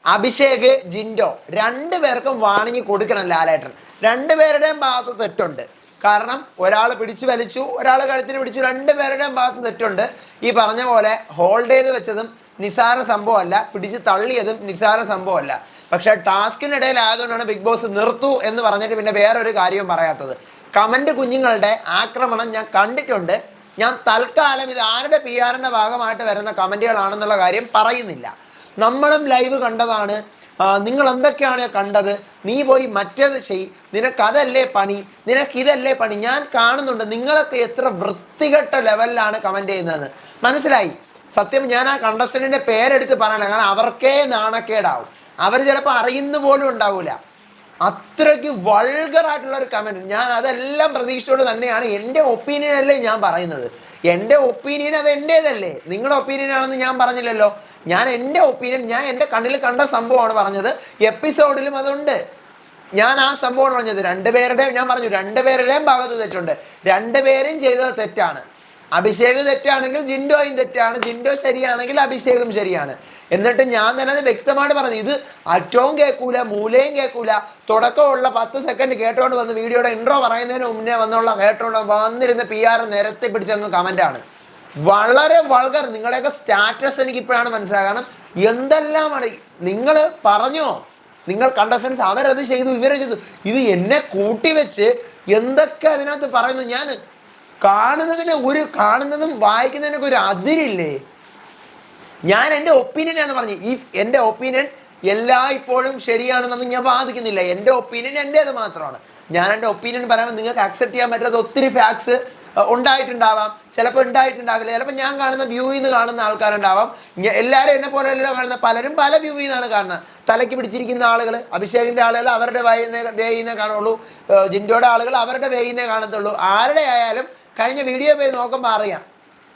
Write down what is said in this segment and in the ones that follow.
അഭിഷേക്, ജിൻഡോ രണ്ടുപേർക്കും വാണിംഗ് കൊടുക്കണം ലാലേട്ടൻ. രണ്ടുപേരുടെയും ഭാഗത്ത് തെറ്റുണ്ട്. കാരണം ഒരാൾ പിടിച്ചു വലിച്ചു, ഒരാൾ കഴുത്തിന് പിടിച്ചു. രണ്ടുപേരുടെയും ഭാഗത്ത് തെറ്റുണ്ട്. ഈ പറഞ്ഞ പോലെ ഹോൾഡ് ചെയ്ത് വെച്ചതും നിസാര സംഭവമല്ല, പിടിച്ച് തള്ളിയതും നിസാര സംഭവമല്ല. പക്ഷെ ടാസ്കിനിടയിൽ ആയതുകൊണ്ടാണ് ബിഗ് ബോസ് നിർത്തു എന്ന് പറഞ്ഞിട്ട് പിന്നെ വേറൊരു കാര്യവും പറയാത്തത്. കമന്റ് കുഞ്ഞുങ്ങളുടെ ആക്രമണം ഞാൻ കണ്ടിട്ടുണ്ട്. ഞാൻ തൽക്കാലം ഇത് ആരുടെ PR-ന്റെ ഭാഗമായിട്ട് വരുന്ന കമന്റുകളാണെന്നുള്ള കാര്യം പറയുന്നില്ല. നമ്മളും ലൈവ് കണ്ടതാണ്. നിങ്ങൾ എന്തൊക്കെയാണ് കണ്ടത്? നീ പോയി മറ്റേത് ചെയ്, നിനക്കതല്ലേ പണി, നിനക്കിതല്ലേ പണി. ഞാൻ കാണുന്നുണ്ട് നിങ്ങളൊക്കെ എത്ര വൃത്തികെട്ട ലെവലിലാണ് കമന്റ് ചെയ്യുന്നതെന്ന് മനസ്സിലായി. സത്യം ഞാൻ ആ കണ്ടസ്റ്റന്റിന്റെ പേരെടുത്ത് പറയണം, കാരണം അവർക്കേ നാണക്കേടാവും. അവർ ചിലപ്പോൾ അറിയുന്ന പോലും ഉണ്ടാവൂല. അത്രയ്ക്ക് വൾഗറായിട്ടുള്ള ഒരു കമന്റ്. ഞാൻ അതെല്ലാം പ്രതീക്ഷയോട് തന്നെയാണ്. എൻ്റെ ഒപ്പീനിയൻ അല്ലേ ഞാൻ പറയുന്നത്. എൻ്റെ ഒപ്പീനിയൻ അത് എൻ്റേതല്ലേ, നിങ്ങളുടെ ഒപ്പീനിയൻ ആണെന്ന് ഞാൻ പറഞ്ഞില്ലല്ലോ. ഞാൻ എൻ്റെ ഒപ്പീനിയൻ, ഞാൻ എൻ്റെ കണ്ണിൽ കണ്ട സംഭവമാണ് പറഞ്ഞത്. എപ്പിസോഡിലും അതുണ്ട്. ഞാൻ ആ സംഭവമാണ് പറഞ്ഞത്. രണ്ടുപേരുടെയും ഞാൻ പറഞ്ഞു, രണ്ടുപേരുടെയും ഭാഗത്ത് തെറ്റുണ്ട്. രണ്ടുപേരും ചെയ്തത് തെറ്റാണ്. അഭിഷേക് തെറ്റാണെങ്കിൽ ജിൻഡോയും തെറ്റാണ്, ജിൻഡോ ശരിയാണെങ്കിൽ അഭിഷേകും ശരിയാണ്. എന്നിട്ട് ഞാൻ തന്നെ അത് വ്യക്തമായിട്ട് പറഞ്ഞു. ഇത് അറ്റവും കേൾക്കൂല, മൂലയും കേൾക്കൂല. തുടക്കമുള്ള 10 സെക്കൻഡ് കേട്ടോണ്ട് വന്ന് വീഡിയോയുടെ ഇൻട്രോ പറയുന്നതിന് മുന്നേ വന്നുള്ള കേട്ടോണ്ട് വന്നിരുന്ന PR നിരത്തി പിടിച്ചങ്ങ് കമന്റാണ്. വളരെ വൾഗർ. നിങ്ങളുടെയൊക്കെ സ്റ്റാറ്റസ് എനിക്ക് ഇപ്പോഴാണ് മനസ്സിലാകാനും. എന്തെല്ലാമാണ് നിങ്ങൾ പറഞ്ഞോ, നിങ്ങൾ കണ്ടസ്റ്റൻസ് അവരത് ചെയ്തു, ഇവരെ ചെയ്തു. ഇത് എന്നെ കൂട്ടിവെച്ച് എന്തൊക്കെ അതിനകത്ത് പറയുന്നു. ഞാൻ കാണുന്നതും വായിക്കുന്നതിനൊക്കെ ഒരു അതിരില്ലേ. ഞാൻ എൻ്റെ ഒപ്പീനിയനാണ് പറഞ്ഞു. ഈ എൻ്റെ ഒപ്പീനിയൻ ഇപ്പോഴും ശരിയാണെന്നൊന്നും ഞാൻ വാദിക്കുന്നില്ല. എൻ്റെ ഒപ്പീനിയൻ എൻ്റേത് മാത്രമാണ്. ഞാൻ എൻ്റെ ഒപ്പീനിയൻ പറയുമ്പോൾ നിങ്ങൾക്ക് അക്സെപ്റ്റ് ചെയ്യാൻ പറ്റാത്ത ഒത്തിരി ഫാക്ട്സ് ഉണ്ടായിട്ടുണ്ടാവാം, ചിലപ്പോൾ ഉണ്ടായിട്ടുണ്ടാവില്ല. ചിലപ്പോൾ ഞാൻ കാണുന്ന വ്യൂയിൽ നിന്ന് കാണുന്ന ആൾക്കാരുണ്ടാവാം. എല്ലാവരും എന്നെ പോലെ എല്ലാം കാണുന്ന പലരും പല വ്യൂയിൽ നിന്നാണ് കാണുന്നത്. തലയ്ക്ക് പിടിച്ചിരിക്കുന്ന ആളുകൾ, അഭിഷേകിൻ്റെ ആളുകൾ അവരുടെ വേയിന്നേ കാണുള്ളൂ, ജിൻഡോയുടെ ആളുകൾ അവരുടെ വേയിന്നേ കാണത്തുള്ളൂ. ആരുടെ ആയാലും കഴിഞ്ഞ വീഡിയോ പോയി നോക്കുമ്പോൾ അറിയാം.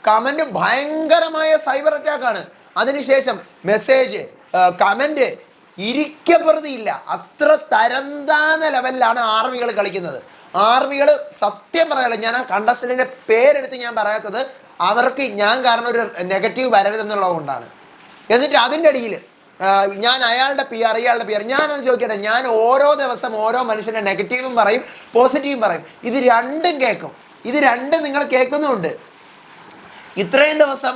കമന്റ് ഭയങ്കരമായ സൈബർ അറ്റാക്കാണ്. അതിനുശേഷം മെസ്സേജ്, കമന്റ് ഇരിക്കപ്രതിയില്ല. അത്ര തരംതാന്ന ലെവലിലാണ് ആർമികൾ കളിക്കുന്നത്. ആർമികൾ സത്യം പറയാനുള്ള, ഞാൻ ആ കണ്ടസ്റ്റന്റിന്റെ പേരെടുത്ത് ഞാൻ പറയാത്തത് അവർക്ക് ഞാൻ കാരണം ഒരു നെഗറ്റീവ് വരരുതെന്നുള്ളത് കൊണ്ടാണ്. എന്നിട്ട് അതിൻ്റെ അടിയിൽ ഞാൻ അയാളുടെ PR ഞാനത് ചോദിക്കട്ടെ. ഞാൻ ഓരോ ദിവസം ഓരോ മനുഷ്യന്റെ നെഗറ്റീവും പറയും, പോസിറ്റീവും പറയും. ഇത് രണ്ടും കേൾക്കും. ഇത് രണ്ടും നിങ്ങൾ കേൾക്കുന്നുമുണ്ട്. ഇത്രയും ദിവസം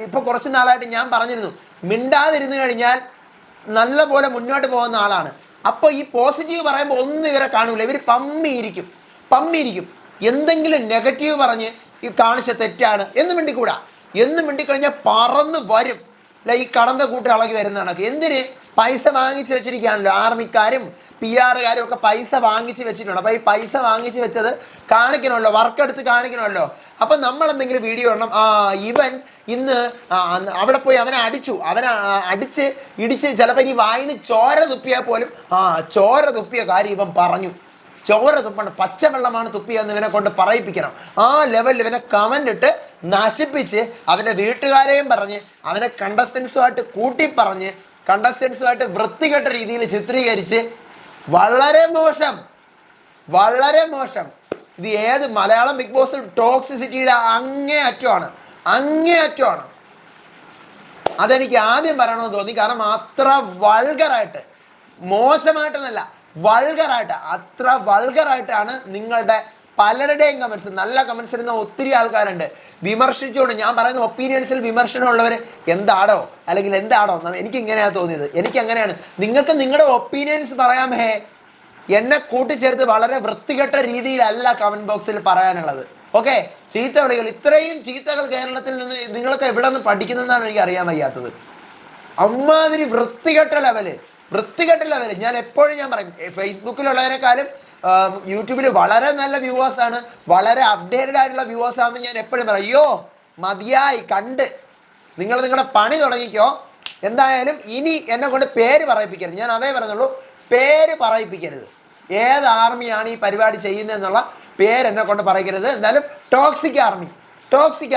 ഇപ്പൊ കുറച്ച് നാളായിട്ട് ഞാൻ പറഞ്ഞിരുന്നു, മിണ്ടാതിരുന്നു കഴിഞ്ഞാൽ നല്ല പോലെ മുന്നോട്ട് പോകുന്ന ആളാണ്. അപ്പോൾ ഈ പോസിറ്റീവ് പറയുമ്പോൾ ഒന്നും ഇവരെ കാണൂല. ഇവർ പമ്മിയിരിക്കും. എന്തെങ്കിലും നെഗറ്റീവ് പറഞ്ഞ് ഈ കാണിച്ച തെറ്റാണ് എന്ന് മിണ്ടിക്കൂടാ. എന്ന് മിണ്ടിക്കഴിഞ്ഞാൽ പറന്ന് വരും. ഈ കടந்த കൂട്ടി ഇളകി വരുന്ന കണക്ക്. എന്തിന്? പൈസ വാങ്ങിച്ച് വെച്ചിരിക്കുകയാണല്ലോ ആർമിക്കാരും PR-കാരും ഒക്കെ. പൈസ വാങ്ങിച്ച് വെച്ചിട്ടുണ്ട്. അപ്പോൾ ഈ പൈസ വാങ്ങിച്ച് വെച്ചത് കാണിക്കണമല്ലോ, വർക്കെടുത്ത് കാണിക്കണമല്ലോ. അപ്പം നമ്മൾ എന്തെങ്കിലും വീഡിയോ ഇടണം. ഇവൻ ഇന്ന് അവിടെ പോയി അവനെ അടിച്ച് ഇടിച്ച് ചിലപ്പോൾ ഇനി വായിന്ന് ചോര തുപ്പിയാൽ പോലും ചോര തുപ്പിയ കാര്യം ഇവൻ പറഞ്ഞു. ചോര തുപ്പണം, പച്ചവെള്ളമാണ് തുപ്പിയെന്ന് ഇവനെ കൊണ്ട് പറയിപ്പിക്കണം. ആ ലെവലിൽ ഇവനെ കമന്റ് ഇട്ട് നശിപ്പിച്ച് അവൻ്റെ വീട്ടുകാരെയും പറഞ്ഞ് അവനെ കണ്ടസ്റ്റൻസുമായിട്ട് കൂട്ടിപ്പറഞ്ഞ് കണ്ടസ്റ്റൻസുമായിട്ട് വൃത്തികെട്ട രീതിയിൽ ചിത്രീകരിച്ച് വളരെ മോശം. ഇത് ഏത് മലയാളം ബിഗ് ബോസ് ടോക്സിസിറ്റിയുടെ അങ്ങേയറ്റമാണ്. അതെനിക്ക് ആദ്യം പറയണമെന്ന് തോന്നി. കാരണം അത്ര വൾഗറായിട്ട്, മോശമായിട്ടെന്നല്ല, അത്ര വൾഗറായിട്ടാണ് നിങ്ങളുടെ പലരുടെയും കമന്റ്സ്. നല്ല കമന്റ്സ് ഇടുന്ന ഒത്തിരി ആൾക്കാരുണ്ട്. വിമർശിച്ചുകൊണ്ട് ഞാൻ പറയുന്ന ഒപ്പീനിയൻസിൽ വിമർശനമുള്ളവർ എന്താടോ എനിക്ക് ഇങ്ങനെയാണ് തോന്നിയത്, എനിക്ക് അങ്ങനെയാണ്. നിങ്ങൾക്ക് നിങ്ങളുടെ ഒപ്പീനിയൻസ് പറയാമേ. എന്നെ കൂട്ടിച്ചേർത്ത് വളരെ വൃത്തികെട്ട രീതിയിലല്ല കമന്റ് ബോക്സിൽ പറയാനുള്ളത്. ഓക്കെ, ചീത്തവിളികൾ, ഇത്രയും ചീത്തകൾ കേരളത്തിൽ നിന്ന് നിങ്ങളൊക്കെ എവിടെ നിന്ന് പഠിക്കുന്നതെന്നാണ് എനിക്ക് അറിയാൻ വയ്യാത്തത്. അമ്മാതിരി വൃത്തികെട്ട ലെവല്. ഞാൻ എപ്പോഴും ഞാൻ പറയും, ഫേസ്ബുക്കിലുള്ളതിനേക്കാളും യൂട്യൂബിൽ വളരെ നല്ല വ്യൂവേഴ്സാണ്, വളരെ അപ്ഡേറ്റഡ് ആയിട്ടുള്ള വ്യൂവേഴ്സാണെന്ന് ഞാൻ എപ്പോഴും പറയും. അയ്യോ മതിയായി കണ്ട്, നിങ്ങൾ നിങ്ങളുടെ പണി തുടങ്ങിക്കോ. എന്തായാലും ഇനി എന്നെ കൊണ്ട് പേര് പറയിപ്പിക്കരുത്. ഞാൻ അതേ പറയുന്നുള്ളൂ, പേര് പറയിപ്പിക്കരുത്. ഏത് ആർമിയാണ് ഈ പരിപാടി ചെയ്യുന്നതെന്നുള്ള പേര് എന്നെ കൊണ്ട് പറയിക്കരുത്. എന്തായാലും ടോക്സിക്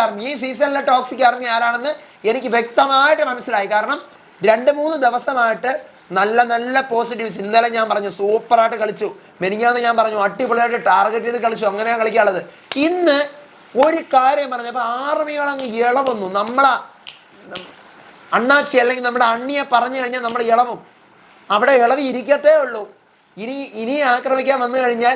ആർമി ഈ സീസണിലെ ടോക്സിക് ആർമി ആരാണെന്ന് എനിക്ക് വ്യക്തമായിട്ട് മനസ്സിലായി. കാരണം 2-3 ദിവസമായിട്ട് നല്ല പോസിറ്റീവ്സ്. ഇന്നലെ ഞാൻ പറഞ്ഞു സൂപ്പറായിട്ട് കളിച്ചു, മെനിഞ്ഞാന്ന് ഞാൻ പറഞ്ഞു അടിപൊളിയായിട്ട് ടാർഗറ്റ് ചെയ്ത് കളിച്ചു, അങ്ങനെയാണ് കളിക്കാനുള്ളത്. ഇന്ന് ഒരു കാര്യം പറഞ്ഞപ്പോൾ ആർമികൾ അങ്ങ് ഇളവന്നു. അണ്ണാച്ചി അല്ലെങ്കിൽ നമ്മുടെ അണ്ണിയെ പറഞ്ഞു കഴിഞ്ഞാൽ നമ്മൾ ഇളവും. അവിടെ ഇളവി ഇരിക്കത്തേ ഉള്ളൂ. ഇനി ആക്രമിക്കാൻ വന്നു കഴിഞ്ഞാൽ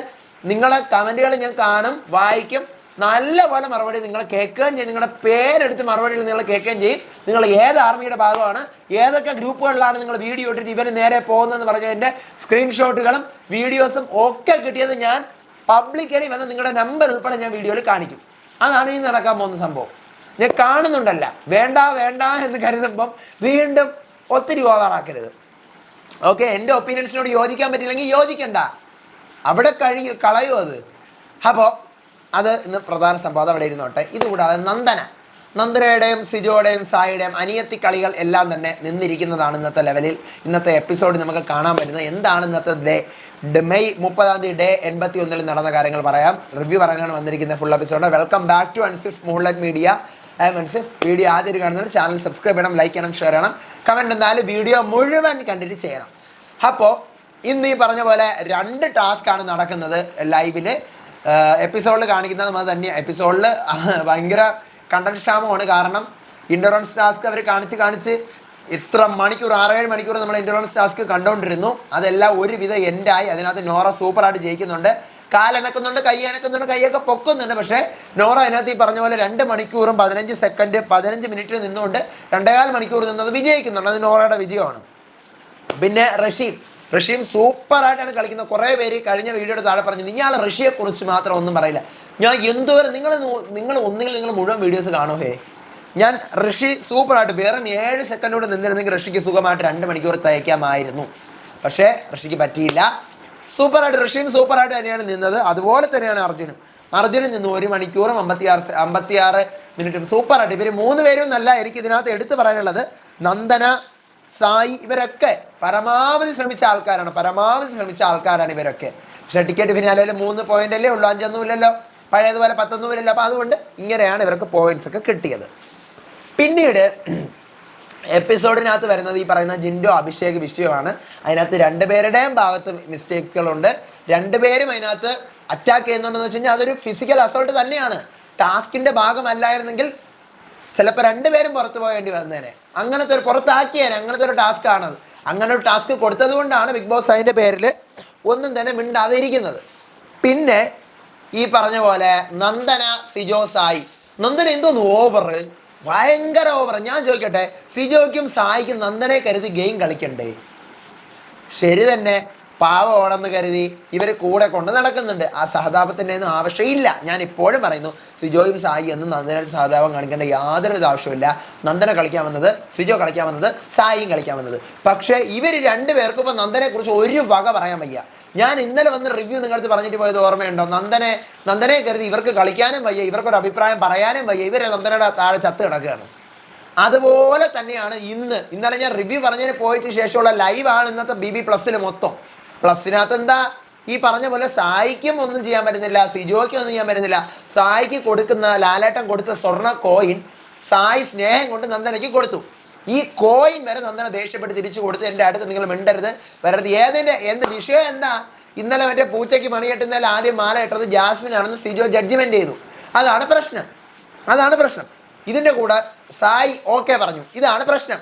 നിങ്ങളെ കമന്റുകൾ ഞാൻ കാണും, വായിക്കും, നല്ലപോലെ മറുപടി നിങ്ങൾ കേൾക്കുകയും ചെയ്യും. നിങ്ങളുടെ പേരെടുത്ത് മറുപടികൾ നിങ്ങൾ കേൾക്കുകയും ചെയ്യും. നിങ്ങൾ ഏത് ആർമിയുടെ ഭാഗമാണ്, ഏതൊക്കെ ഗ്രൂപ്പുകളിലാണ് നിങ്ങൾ വീഡിയോ ഇട്ടിട്ട് ഇവർ നേരെ പോകുന്നതെന്ന് പറഞ്ഞതിൻ്റെ സ്ക്രീൻഷോട്ടുകളും വീഡിയോസും ഒക്കെ കിട്ടിയത് ഞാൻ പബ്ലിക്കലി വന്ന് നിങ്ങളുടെ നമ്പർ ഉൾപ്പെടെ ഞാൻ വീഡിയോയിൽ കാണിക്കും. അതാണ് ഇനി നടക്കാൻ പോകുന്ന സംഭവം. ഞാൻ കാണുന്നുണ്ടല്ല, വേണ്ട വേണ്ട എന്ന് കരുതുമ്പം വീണ്ടും ഒത്തിരി ഓവറാക്കരുത്. ഓക്കെ, എൻ്റെ ഒപ്പീനിയൻസിനോട് യോജിക്കാൻ പറ്റില്ലെങ്കിൽ യോജിക്കണ്ട, അവിടെ കളയും അത്. അപ്പോൾ അത് ഇന്ന് പ്രധാന സംഭവം അവിടെ ഇരുന്നോട്ടെ. ഇതുകൂടാതെ നന്ദനയുടെയും സിജോയുടെയും സായിയുടെയും അനിയത്തി കളികൾ എല്ലാം തന്നെ നിന്നിരിക്കുന്നതാണ് ഇന്നത്തെ ലെവലിൽ. ഇന്നത്തെ എപ്പിസോഡ് നമുക്ക് കാണാൻ പറ്റുന്നത് എന്താണ് ഇന്നത്തെ മെയ് 30 ഡേ 81 നടന്ന കാര്യങ്ങൾ പറയാം, റിവ്യൂ പറയാനാണ് വന്നിരിക്കുന്നത്. Full episode. Welcome back to Ansif moonlight media. Ansif. Video ആദ്യം കാണുന്നവർ ചാനൽ സബ്സ്ക്രൈബ് ചെയ്യണം, ലൈക്ക് ചെയ്യണം, ഷെയർ ചെയ്യണം, കമൻറ്റ് എന്തായാലും വീഡിയോ മുഴുവൻ കണ്ടിട്ട് ചെയ്യണം. അപ്പോൾ ഇന്ന് ഈ പറഞ്ഞ പോലെ 2 ടാസ്ക്കാണ് നടക്കുന്നത് ലൈവിൽ. എപ്പിസോഡിൽ കാണിക്കുന്നത് അത് തന്നെ. എപ്പിസോഡിൽ ഭയങ്കര കണ്ടന്റ് ക്ഷാമമാണ്. കാരണം ഇൻഡോറൻസ് ടാസ്ക് അവർ കാണിച്ച് ഇത്ര മണിക്കൂർ 6-7 മണിക്കൂർ നമ്മൾ ഇൻഡോറൻസ് ടാസ്ക് കണ്ടുകൊണ്ടിരുന്നു. അതെല്ലാം ഒരുവിധ എൻഡായി. അതിനകത്ത് നോറ സൂപ്പറായിട്ട് ജയിക്കുന്നുണ്ട്. കാലനക്കുന്നുണ്ട്, കൈ അനക്കുന്നുണ്ട്, കൈയൊക്കെ പൊക്കുന്നുണ്ട്. പക്ഷേ നോറ അതിനകത്ത് ഈ പറഞ്ഞ പോലെ 2 മണിക്കൂറും 15 സെക്കൻഡ് 15 മിനിറ്റ് നിന്നുകൊണ്ട് 2.25 മണിക്കൂർ നിന്നത് വിജയിക്കുന്നുണ്ട്. അത് നോറയുടെ വിജയമാണ്. പിന്നെ റഷീം സൂപ്പറായിട്ടാണ് കളിക്കുന്നത്. കുറേ പേര് കഴിഞ്ഞ വീഡിയോയുടെ താഴെ പറഞ്ഞു ഇയാൾ റഷ്യയെ കുറിച്ച് മാത്രം ഒന്നും പറയില്ല. ഞാൻ എന്തോരം നിങ്ങൾ ഒന്നുകിൽ നിങ്ങൾ മുഴുവൻ വീഡിയോസ് കാണുമേ. ഞാൻ ഋഷി സൂപ്പറായിട്ട് വെറും 7 സെക്കൻഡോട് നിന്നിരുന്നെങ്കിൽ ഋഷിക്ക് സുഖമായിട്ട് 2 മണിക്കൂർ തയ്ക്കാമായിരുന്നു. പക്ഷേ ഋഷിക്ക് പറ്റിയില്ല. ഋഷിയും സൂപ്പറായിട്ട് തന്നെയാണ് നിന്നത്. അതുപോലെ തന്നെയാണ് അർജുനും നിന്ന് 1 മണിക്കൂറും 56 മിനിറ്റും സൂപ്പറായിട്ട്. ഇവർ 3 പേരും നല്ല. എനിക്ക് ഇതിനകത്ത് എടുത്തു പറയാനുള്ളത് നന്ദന, സായി ഇവരൊക്കെ പരമാവധി ശ്രമിച്ച ആൾക്കാരാണ് ഇവരൊക്കെ. പക്ഷെ ടിക്കറ്റ് ഫിനാലയിൽ 3 പോയിന്റല്ലേ ഉള്ളൂ, 5 ഇല്ലല്ലോ, പഴയതുപോലെ 10 ഇല്ലല്ലോ. അപ്പോൾ അതുകൊണ്ട് ഇങ്ങനെയാണ് ഇവർക്ക് പോയിന്റ്സ് ഒക്കെ കിട്ടിയത്. പിന്നീട് എപ്പിസോഡിനകത്ത് വരുന്നത് ഈ പറയുന്ന ജിൻഡോ അഭിഷേക് വിഷയമാണ്. അതിനകത്ത് 2 പേരുടെയും ഭാഗത്ത് മിസ്റ്റേക്കുകളുണ്ട്. 2 പേരും അതിനകത്ത് അറ്റാക്ക് ചെയ്യുന്നുണ്ടെന്ന് വെച്ച് കഴിഞ്ഞാൽ അതൊരു ഫിസിക്കൽ അസോൾട്ട് തന്നെയാണ്. ടാസ്കിന്റെ ഭാഗമല്ലായിരുന്നെങ്കിൽ ചിലപ്പോൾ 2 പേരും പുറത്തു പോകേണ്ടി വന്നേനെ. അങ്ങനത്തെ ഒരു പുറത്താക്കിയേനെ. അങ്ങനത്തെ ഒരു ടാസ്ക് ആണത്. അങ്ങനെ ഒരു ടാസ്ക് കൊടുത്തത് കൊണ്ടാണ് ബിഗ് ബോസ് അതിൻ്റെ പേരിൽ ഒന്നും തന്നെ മിണ്ടാതെ ഇരിക്കുന്നത്. പിന്നെ ഈ പറഞ്ഞ പോലെ നന്ദന, സിജോ, സായി. നന്ദന എന്തോന്ന് ഓവർ, ഭയങ്കര ഓവർ. ഞാൻ ചോദിക്കട്ടെ, സിജോയ്ക്കും സായിക്കും നന്ദനെ കരുതി ഗെയിം കളിക്കണ്ടേ? ശരി തന്നെ, പാവമാണെന്ന് കരുതി ഇവർ കൂടെ കൊണ്ട് നടക്കുന്നുണ്ട്. ആ സഹതാപത്തിൻ്റെ ഒന്നും ആവശ്യമില്ല. ഞാൻ ഇപ്പോഴും പറയുന്നു, സിജോയും സായി എന്നും നന്ദനയുടെ സഹതാപം കാണിക്കേണ്ട യാതൊരു ആവശ്യമില്ല. നന്ദന കളിക്കാൻ വന്നത്, സിജോ കളിക്കാൻ വന്നത്, സായിയും കളിക്കാൻ വന്നത്. പക്ഷേ ഇവർ 2 പേർക്കും ഇപ്പോൾ നന്ദനെ കുറിച്ച് ഒരു വക പറയാൻ വയ്യ. ഞാൻ ഇന്നലെ വന്ന് റിവ്യൂ നിങ്ങളടുത്ത് പറഞ്ഞിട്ട് പോയത് ഓർമ്മയുണ്ടോ? നന്ദനെ കരുതി ഇവർക്ക് കളിക്കാനും വയ്യ, ഇവർക്കൊരു അഭിപ്രായം പറയാനും വയ്യ. ഇവരെ നന്ദനയുടെ താഴെ ചത്ത് കിടക്കുകയാണ്. അതുപോലെ തന്നെയാണ് ഇന്നലെ ഞാൻ റിവ്യൂ പറഞ്ഞതിന് പോയിട്ട് ശേഷമുള്ള ലൈവാണ് ഇന്നത്തെ BB+ മൊത്തം. പ്ലസിനകത്ത് എന്താ ഈ പറഞ്ഞ പോലെ സായിക്കും ഒന്നും ചെയ്യാൻ പറ്റുന്നില്ല, സിജോയ്ക്കും ഒന്നും ചെയ്യാൻ പറ്റുന്നില്ല. സായിക്ക് കൊടുക്കുന്ന ലാലേട്ടൻ കൊടുത്ത സ്വർണ്ണ കോയിൻ സായി സ്നേഹം കൊണ്ട് നന്ദനയ്ക്ക് കൊടുത്തു. ഈ കോയിൻ വരെ നന്ദന ദേഷ്യപ്പെട്ട് തിരിച്ചു കൊടുത്തു. എൻ്റെ അടുത്ത് നിങ്ങൾ മിണ്ടരുത്, വരരുത്. എന്ത് വിഷയം എന്താ? ഇന്നലെ മറ്റേ പൂച്ചയ്ക്ക് മണി കെട്ടുന്നതിൽ ആദ്യം മാല ഇട്ടത് ജാസ്മിൻ ആണെന്ന് സിജോ ജഡ്ജ്മെന്റ് ചെയ്തു. അതാണ് പ്രശ്നം. ഇതിൻ്റെ കൂടെ സായി ഓക്കെ പറഞ്ഞു. ഇതാണ് പ്രശ്നം.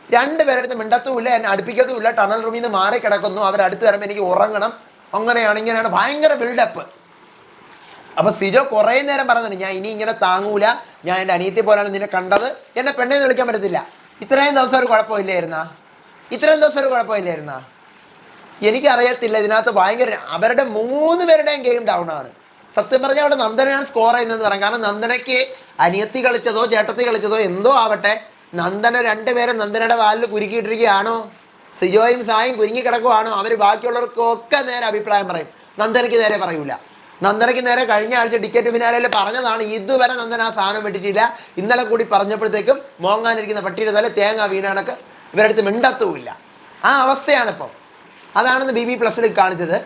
2 പേരടുത്ത് മിണ്ടത്തുമില്ല, എന്നെ അടുപ്പിക്കത്തുമില്ല. ടണൽ റൂമിൽ നിന്ന് മാറി കിടക്കുന്നു. അവരടുത്ത് വരുമ്പോൾ എനിക്ക് ഉറങ്ങണം, അങ്ങനെയാണ് ഇങ്ങനെയാണ്, ഭയങ്കര ബിൽഡപ്പ്. അപ്പൊ സിജോ കുറേ നേരം പറഞ്ഞിട്ടുണ്ട്, ഞാൻ ഇനി ഇങ്ങനെ താങ്ങൂല, ഞാൻ എൻ്റെ അനിയത്തെ പോലാണ് നിന്നെ കണ്ടത്, എന്നെ പെണ്ണേന്ന് വിളിക്കാൻ പറ്റത്തില്ല. ഇത്രയും ദിവസം ഒരു കുഴപ്പമില്ലായിരുന്നാ? എനിക്കറിയത്തില്ല. ഇതിനകത്ത് ഭയങ്കര അവരുടെ 3 പേരുടെയും ഗെയിം ഡൗൺ ആണ്. സത്യം പറഞ്ഞാൽ അവിടെ നന്ദനയാണ് സ്കോർ ചെയ്യുന്നതെന്ന് പറയാം. കാരണം നന്ദനയ്ക്ക് അനിയത്തി കളിച്ചതോ ചേട്ടത്തി കളിച്ചതോ എന്തോ ആവട്ടെ, നന്ദന 2 പേരും നന്ദനയുടെ വാലിൽ കുരുക്കിയിട്ടിരിക്കുകയാണോ? സിജോയും സായും കുരുങ്ങി കിടക്കുവാണോ? അവർ ബാക്കിയുള്ളവർക്കൊക്കെ നേരെ അഭിപ്രായം പറയും, നന്ദനയ്ക്ക് നേരെ പറയൂല. നന്ദനയ്ക്ക് നേരെ കഴിഞ്ഞ ആഴ്ച ടിക്കറ്റ് ഫിനാലയിൽ പറഞ്ഞതാണ്, ഇതുവരെ നന്ദന ആ സാധനം വിട്ടിട്ടില്ല. ഇന്നലെ കൂടി പറഞ്ഞപ്പോഴത്തേക്കും മോങ്ങാനിരിക്കുന്ന പട്ടിയുടെ തല തേങ്ങ വീണാണൊക്കെ ഇവരടുത്ത് മിണ്ടത്തുമില്ല. ആ അവസ്ഥയാണിപ്പം. അതാണെന്ന് BB+ കാണിച്ചത്.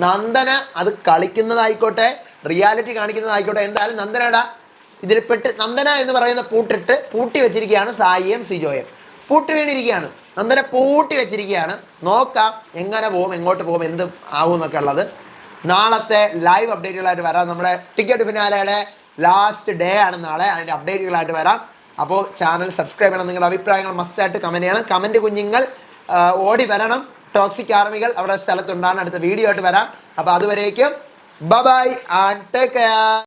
നന്ദന അത് കളിക്കുന്നതായിക്കോട്ടെ, റിയാലിറ്റി കാണിക്കുന്നതായിക്കോട്ടെ, എന്തായാലും നന്ദന എന്ന് പറയുന്ന പൂട്ടി വെച്ചിരിക്കുകയാണ് സായിയും സിജോയും. പൂട്ടി വീണിരിക്കുകയാണ്. നന്ദന പൂട്ടി വെച്ചിരിക്കുകയാണ്. നോക്കാം എങ്ങനെ പോകും, എങ്ങോട്ട് പോകും, എന്ത് ആവും എന്നൊക്കെ ഉള്ളത് നാളത്തെ ലൈവ് അപ്ഡേറ്റുകളായിട്ട് വരാം. നമ്മുടെ ടിക്കറ്റ് ഫിനാലയുടെ ലാസ്റ്റ് ഡേ ആണ് നാളെ. അതിൻ്റെ അപ്ഡേറ്റുകളായിട്ട് വരാം. അപ്പോൾ ചാനൽ സബ്സ്ക്രൈബ് ചെയ്യണം. നിങ്ങളുടെ അഭിപ്രായങ്ങൾ മസ്റ്റായിട്ട് കമൻറ്റ് ചെയ്യണം. കമൻറ്റ് കുഞ്ഞുങ്ങൾ ഓടി വരണം. ടോക്സിക് ആർമികൾ അവിടെ സ്ഥലത്തുണ്ടാകുന്ന അടുത്ത വീഡിയോ ആയിട്ട് വരാം. അപ്പോൾ അതുവരേക്കും ബൈ ആൻഡ് ടേക്ക് കെയർ.